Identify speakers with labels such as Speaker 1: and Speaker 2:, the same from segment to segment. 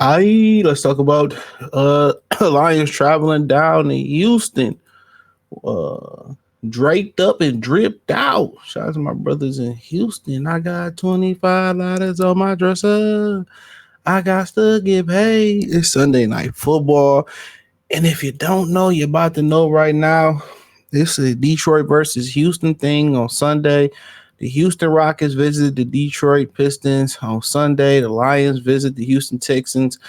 Speaker 1: Let's talk about Lions traveling down to Houston. Uh Draped up and dripped out. Shout out to my brothers in Houston. I got $25 on my dresser. I got to get paid. It's Sunday night football. And if you don't know, you're about to know right now. This is Detroit versus Houston thing on Sunday. The Houston Rockets visit the Detroit Pistons on Sunday. The Lions visit the Houston Texans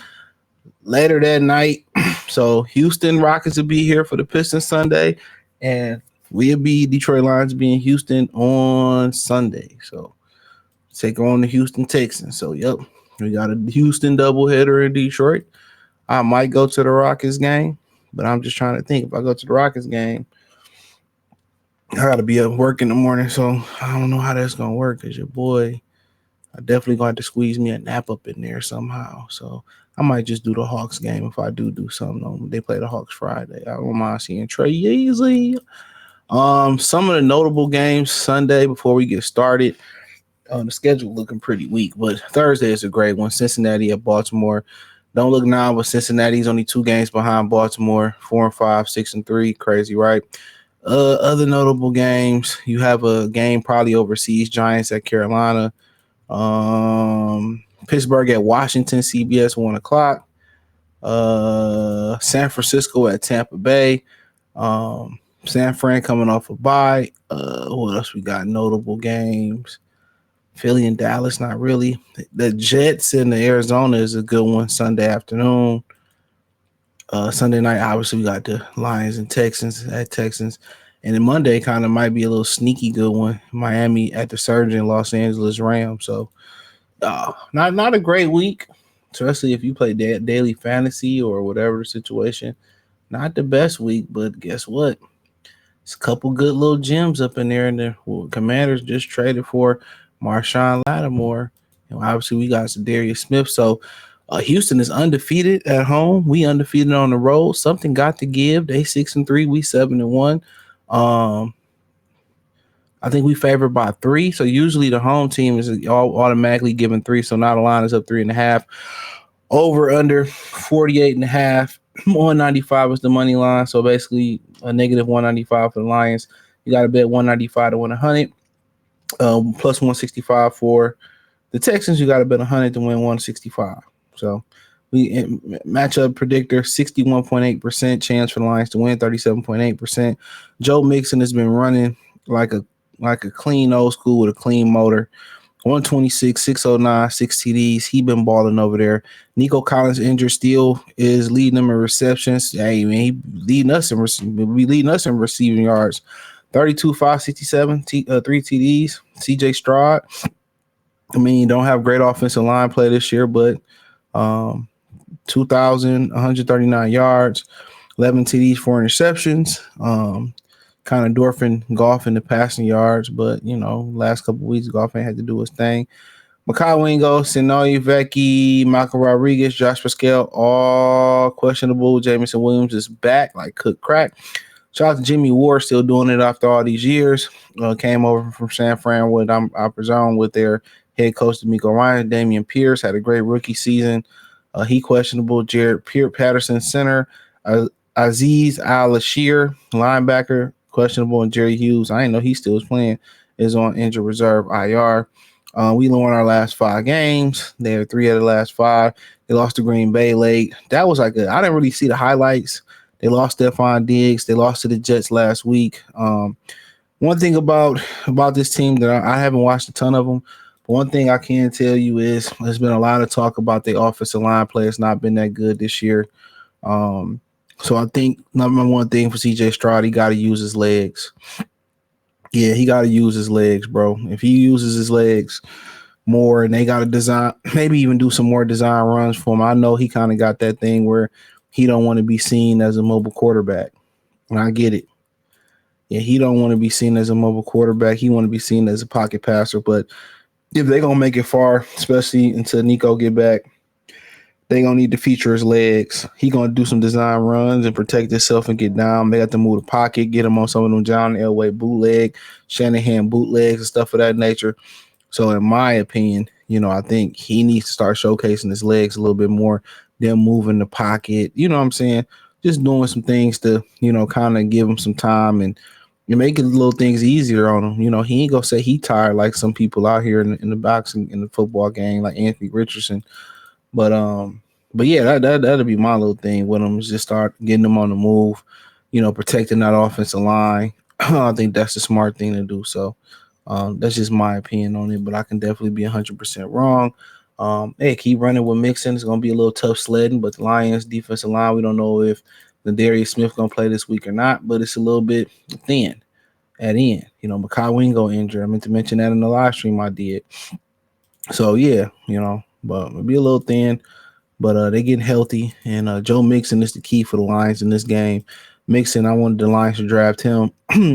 Speaker 1: later that night. So Houston Rockets will be here for the Pistons Sunday, and we'll be Detroit Lions being Houston on Sunday. So take on the Houston Texans. So yep, we got a Houston doubleheader in Detroit. I might go to the Rockets game, but I'm just trying to think. If I go to the Rockets game, I got to be up work in the morning, so I don't know how that's gonna work. Cause your boy, I definitely gonna have to squeeze me a nap up in there somehow. So I might just do the Hawks game if I do something. They play the Hawks Friday. I don't mind seeing Trey Yeasley. Some of the notable games Sunday before we get started. The schedule looking pretty weak, but Thursday is a great one. Cincinnati at Baltimore. Don't look now, but Cincinnati's only 2 games behind Baltimore. 4-5, 6-3. Crazy, right? Other notable games. You have a game probably overseas. Giants at Carolina. Pittsburgh at Washington. CBS 1 o'clock. San Francisco at Tampa Bay. San Fran coming off a bye. What else we got? Notable games. Philly and Dallas, not really. The Jets in the Arizona is a good one Sunday afternoon. Sunday night, obviously, we got the Lions and Texans at Texans. And then Monday kind of might be a little sneaky good one. Miami at the Surgeon, Los Angeles Rams. So, not a great week, especially if you play daily fantasy or whatever the situation. Not the best week, but guess what? It's a couple good little gems up in there. And the Commanders just traded for Marshawn Lattimore. And obviously, we got Darius Smith. So, Houston is undefeated at home. We undefeated on the road. Something got to give. They 6-3. We 7-1. I think we favored by 3. So usually the home team is automatically given 3. So now the line is up 3.5. Over under 48.5. 195 is the money line. So basically a negative 195 for the Lions. You got to bet 195 to win 100. Plus 165 for the Texans. You got to bet 100 to win 165. So we matchup predictor 61.8% chance for the Lions to win, 37.8%. Joe Mixon has been running like a clean old school with a clean motor. 126, 609, 6 TDs. He been balling over there. Nico Collins injured still is leading them in receptions. Hey, man, he leading us in receiving yards. 32, 5, 67, 3 TDs. CJ Stroud. I mean, you don't have great offensive line play this year, but 2,139 yards, 11 TDs, 4 interceptions. Kind of dwarfing Goff in the passing yards, but last couple of weeks Goff ain't had to do his thing. Makai Wingo, Sinoy Vecchi, Michael Rodriguez, Josh Pascal, all questionable. Jamison Williams is back like cook crack. Shout out to Jimmy Ward, still doing it after all these years. Came over from San Fran with I presume with their head coach D'Amico Ryan. Damian Pierce had a great rookie season. He questionable. Jared Patterson, center. Aziz Al-Ashir, linebacker, questionable. And Jerry Hughes, I didn't know he still was playing, is on injured reserve IR. We won our last 5 games. They had 3 out of the last 5. They lost to Green Bay late. That was I didn't really see the highlights. They lost Stephon Diggs. They lost to the Jets last week. One thing about this team that I haven't watched a ton of them, but one thing I can tell you is there's been a lot of talk about the offensive line play. It's not been that good this year. So I think number one thing for CJ Stroud, he got to use his legs. Yeah, he got to use his legs, bro. If he uses his legs more and they got to design, maybe even do some more design runs for him. I know he kind of got that thing where he don't want to be seen as a mobile quarterback. And I get it. Yeah, he don't want to be seen as a mobile quarterback. He want to be seen as a pocket passer. But if they're going to make it far, especially until Nico get back, they going to need to feature his legs. He going to do some design runs and protect himself and get down. They got to move the pocket, get him on some of them John Elway bootleg, Shanahan bootlegs and stuff of that nature. So in my opinion, I think he needs to start showcasing his legs a little bit more. them moving the pocket. You know what I'm saying? Just doing some things to, kind of give him some time and you making little things easier on him. He ain't gonna say he tired like some people out here in the boxing in the football game, like Anthony Richardson. But yeah, that'll be my little thing with him is just start getting them on the move, protecting that offensive line. I think that's the smart thing to do. So that's just my opinion on it, but I can definitely be 100% wrong. Hey, keep running with Mixon. It's gonna be a little tough sledding, but the Lions defensive line, we don't know if the Darius Smith gonna play this week or not, but it's a little bit thin at end. Makai Wingo injured. I meant to mention that in the live stream I did. So yeah, but it'll be a little thin, but they getting healthy, and Joe Mixon is the key for the Lions in this game. Mixon, I wanted the Lions to draft him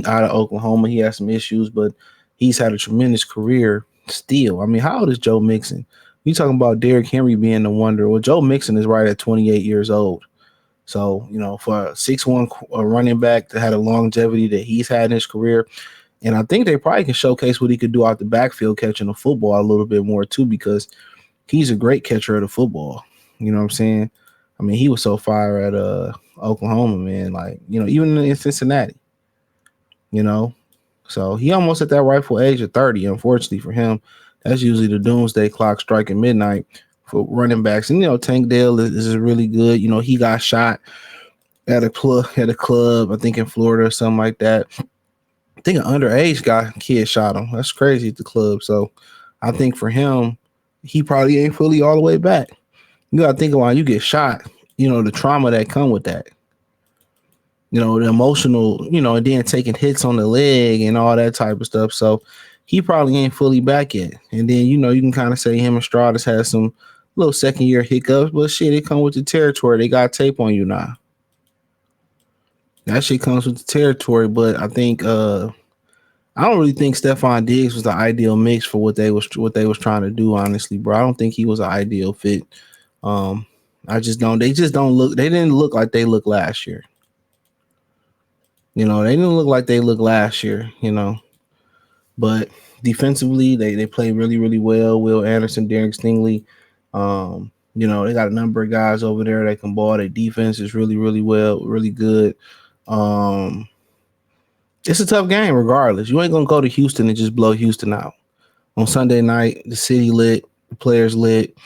Speaker 1: out of Oklahoma. He had some issues, but he's had a tremendous career still. I mean, how old is Joe Mixon? You talking about Derrick Henry being the wonder? Well, Joe Mixon is right at 28 years old. So, for a 6'1" running back that had a longevity that he's had in his career, and I think they probably can showcase what he could do out the backfield catching the football a little bit more too, because he's a great catcher of the football. You know what I'm saying? I mean, he was so fire at Oklahoma, man. Like, even in Cincinnati, you know. So he almost at that rightful age of 30, unfortunately for him. That's usually the doomsday clock striking midnight for running backs. And Tank Dell is really good. He got shot at a club, I think in Florida or something like that. I think an underage kid shot him. That's crazy at the club. So I think for him, he probably ain't fully all the way back. You gotta think about you get shot, the trauma that come with that. The emotional, and then taking hits on the leg and all that type of stuff. So he probably ain't fully back yet. And then, you can kind of say him and Stratus has some little second year hiccups, but shit, it come with the territory. They got tape on you now. That shit comes with the territory, but I think I don't really think Stephon Diggs was the ideal mix for what they was trying to do, honestly, bro. I don't think he was an ideal fit. I just don't. They just don't look. They didn't look like they looked last year. They didn't look like they looked last year. But defensively, they play really, really well. Will Anderson, Derek Stingley. They got a number of guys over there that can ball. Their defense is really, really really good. It's a tough game, regardless. You ain't gonna go to Houston and just blow Houston out on Sunday night. The city lit, the players lit.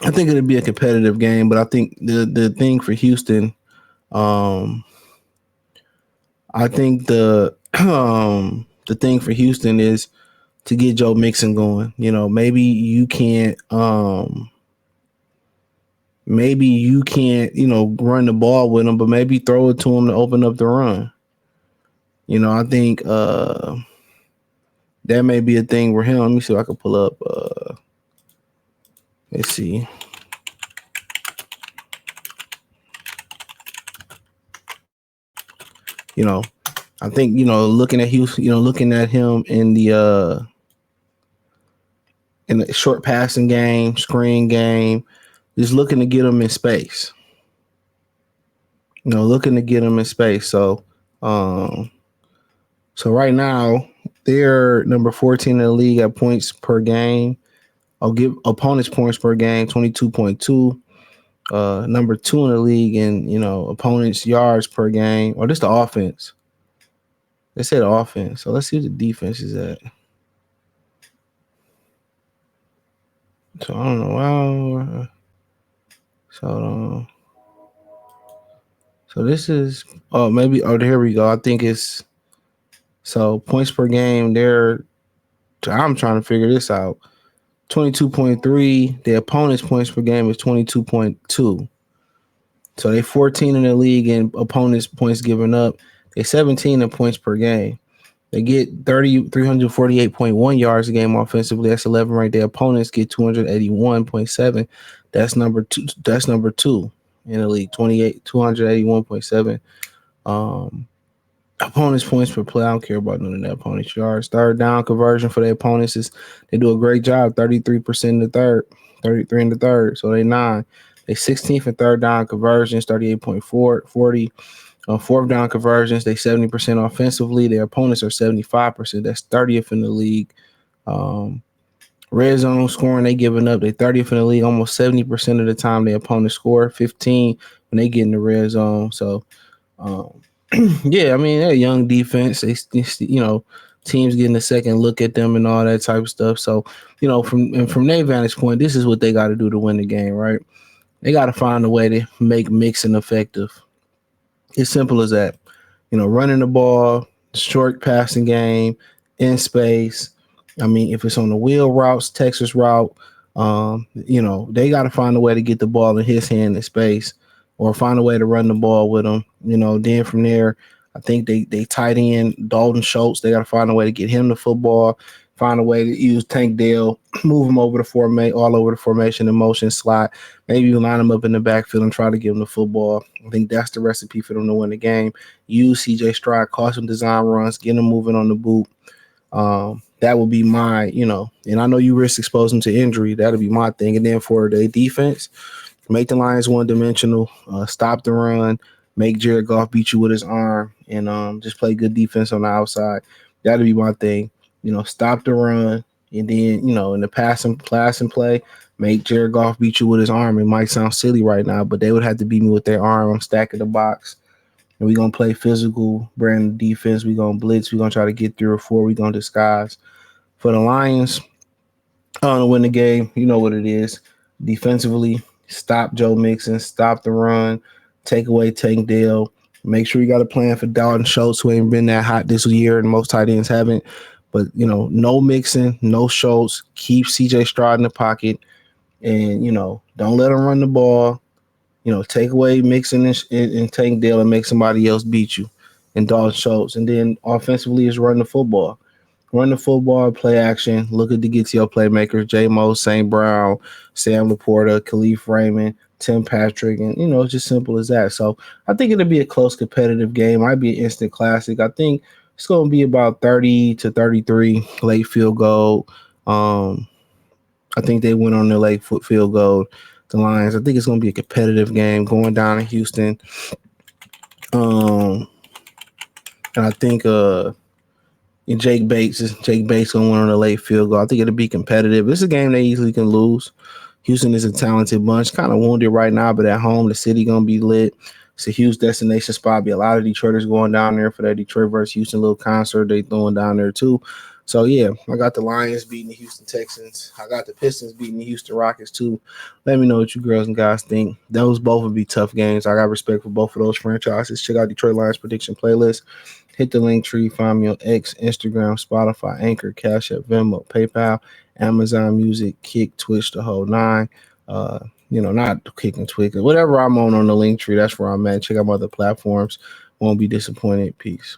Speaker 1: I think it'll be a competitive game, but I think the thing for Houston, I think the the thing for Houston is to get Joe Mixon going. Maybe you can't run the ball with him, but maybe throw it to him to open up the run. I think that may be a thing for him. Let me see if I can pull up. Let's see. I think looking at Houston, looking at him in the short passing game, screen game, just looking to get him in space. Looking to get him in space. So, right now they're number 14 in the league at points per game. I'll give opponents points per game, 22.2. Number 2 in the league in opponents yards per game. Or just the offense. They said offense. So let's see what the defense is at. So I don't know. So this is here we go. I think it's so points per game. I'm trying to figure this out. 22.3. The opponent's points per game is 22.2. So they 14 in the league in opponents' points given up. They 17 in points per game. They get 348.1 yards a game offensively. That's 11 right there. Opponents get 281.7. That's number two. That's number 2 in the league. 281.7. Opponents points per play. I don't care about none of that. Opponents yards. Third down conversion for their opponents is they do a great job. 33% in the third. 33 in the third. So they 9. They 16th in third down conversions. 38.4. 40. Fourth down conversions, they 70% offensively. Their opponents are 75%. That's 30th in the league. Red zone scoring, they giving up. They 30th in the league. Almost 70% of the time, their opponent score 15 when they get in the red zone. So, um, yeah, I mean, they're a young defense. Teams getting a second look at them and all that type of stuff. So, from their vantage point, this is what they got to do to win the game, right? They got to find a way to make mixing effective. It's simple as that. Running the ball, short passing game, in space. I mean, if it's on the wheel routes, Texas route, they got to find a way to get the ball in his hand in space, or find a way to run the ball with him. Then from there, I think they tight end Dalton Schultz. They got to find a way to get him the football. Find a way to use Tank Dell, move him over the all over the formation and motion slot. Maybe you line him up in the backfield and try to give him the football. I think that's the recipe for them to win the game. Use CJ Stroud, cause some design runs, get him moving on the boot. That would be and I know you risk exposing to injury. That'll be my thing. And then for the defense, make the Lions one dimensional, stop the run, make Jared Goff beat you with his arm, and just play good defense on the outside. That'll be my thing. Stop the run, and then in the pass and play, make Jared Goff beat you with his arm. It might sound silly right now, but they would have to beat me with their arm. I'm stacking the box. And we're going to play physical brand defense. We're going to blitz. We're going to try to get 3 or 4. We're going to disguise. For the Lions, to win the game, you know what it is. Defensively, stop Joe Mixon, stop the run, take away Tank Dell. Make sure you got a plan for Dalton Schultz, who ain't been that hot this year, and most tight ends haven't. But, no Mixon, no Schultz. Keep CJ Stroud in the pocket. And, don't let him run the ball. Take away Mixon and Tank Dell and make somebody else beat you, and Dalton Schultz. And then offensively is run the football. Run the football, play action. Look at the get to your playmakers: J-Mo, St. Brown, Sam Laporta, Khalif Raymond, Tim Patrick. And, it's just simple as that. So I think it'll be a close competitive game. Might be an instant classic. I think it's going to be about 30 to 33 late field goal. I think they went on the late field goal. The Lions. I think it's going to be a competitive game going down in Houston. And I think Jake Bates going to win on the late field goal. I think it'll be competitive. This is a game they easily can lose. Houston is a talented bunch, kind of wounded right now, but at home the city going to be lit. It's a huge destination spot. Be a lot of Detroiters going down there for that Detroit versus Houston little concert they throwing down there too. So, yeah, I got the Lions beating the Houston Texans. I got the Pistons beating the Houston Rockets, too. Let me know what you girls and guys think. Those both would be tough games. I got respect for both of those franchises. Check out Detroit Lions prediction playlist. Hit the link tree. Find me on X, Instagram, Spotify, Anchor, Cash App, Venmo, PayPal, Amazon Music, Kick, Twitch, the whole nine. Not Kick and Twitch. Whatever I'm on the link tree, that's where I'm at. Check out my other platforms. Won't be disappointed. Peace.